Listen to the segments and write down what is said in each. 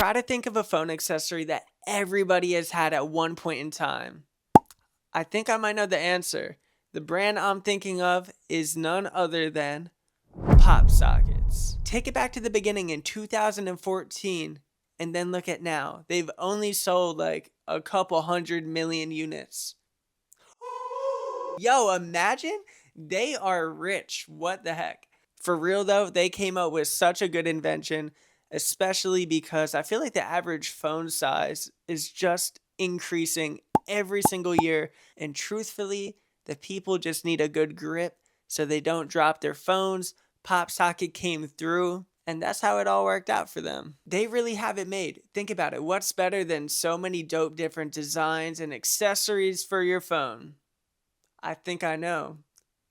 Try to think of a phone accessory that everybody has had at one point in time. I think I might know the answer. The brand I'm thinking of is none other than Popsockets. Take it back to the beginning in 2014 and then look at now. They've only sold like a couple 100 million units. Yo, imagine they are rich. What the heck? For real though, they came up with such a good invention, especially because I feel like the average phone size is just increasing every single year. And truthfully, the people just need a good grip so they don't drop their phones. Popsocket came through, and that's how it all worked out for them. They really have it made. Think about it. What's better than so many dope different designs and accessories for your phone? I think I know.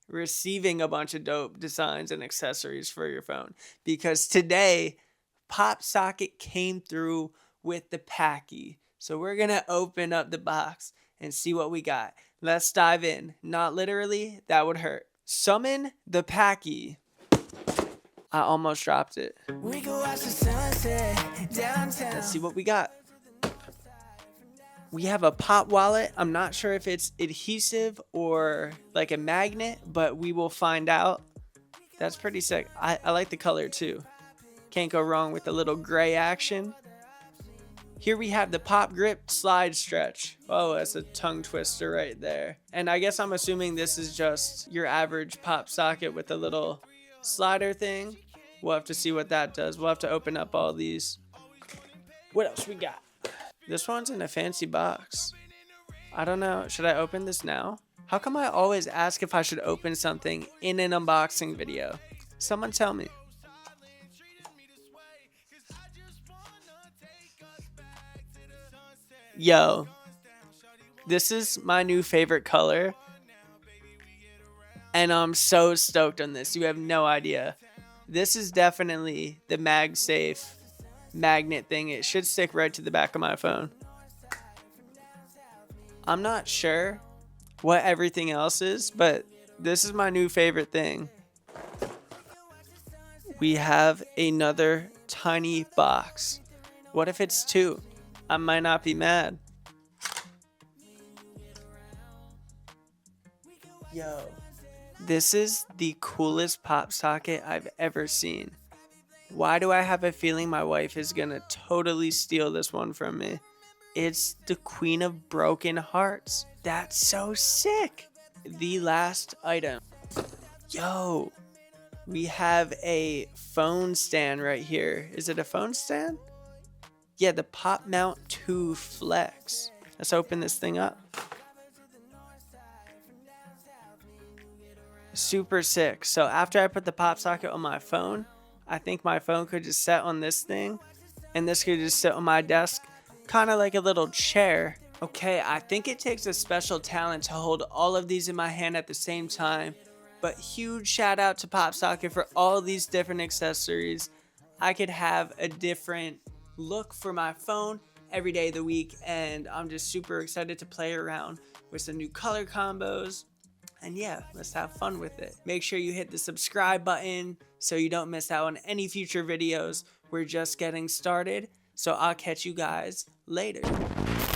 Receiving a bunch of dope designs and accessories for your phone. Because today, Popsocket came through with the packy. So we're going to open up the box and see what we got. Let's dive in. Not literally, that would hurt. Summon the packy. I almost dropped it. We go watch the sunset downtown. Let's see what we got. We have a pop wallet. I'm not sure if it's adhesive or like a magnet, but we will find out. That's pretty sick. I like the color too. Can't go wrong with a little gray action. Here we have the pop grip slide stretch. Oh, that's a tongue twister right there. And I guess I'm assuming this is just your average pop socket with a little slider thing. We'll have to see what that does. We'll have to open up all these. What else we got? This one's in a fancy box. I don't know. Should I open this now? How come I always ask if I should open something in an unboxing video? Someone tell me. Yo, this is my new favorite color. And I'm so stoked on this. You have no idea. This is definitely the MagSafe magnet thing. It should stick right to the back of my phone. I'm not sure what everything else is, but this is my new favorite thing. We have another tiny box. What if it's two? I might not be mad. Yo, this is the coolest pop socket I've ever seen. Why do I have a feeling my wife is gonna totally steal this one from me? It's the Queen of Broken Hearts. That's so sick. The last item. Yo, we have a phone stand right here. Is it a phone stand? Yeah, the Pop Mount 2 Flex. Let's open this thing up. Super sick. So after I put the pop socket on my phone, I think my phone could just sit on this thing, and this could just sit on my desk, kind of like a little chair. Okay, I think it takes a special talent to hold all of these in my hand at the same time, but huge shout out to Popsocket for all these different accessories. I could have a different look for my phone every day of the week, and I'm just super excited to play around with some new color combos. And yeah, let's have fun with it. Make sure you hit the subscribe button so you don't miss out on any future videos. We're just getting started, so I'll catch you guys later.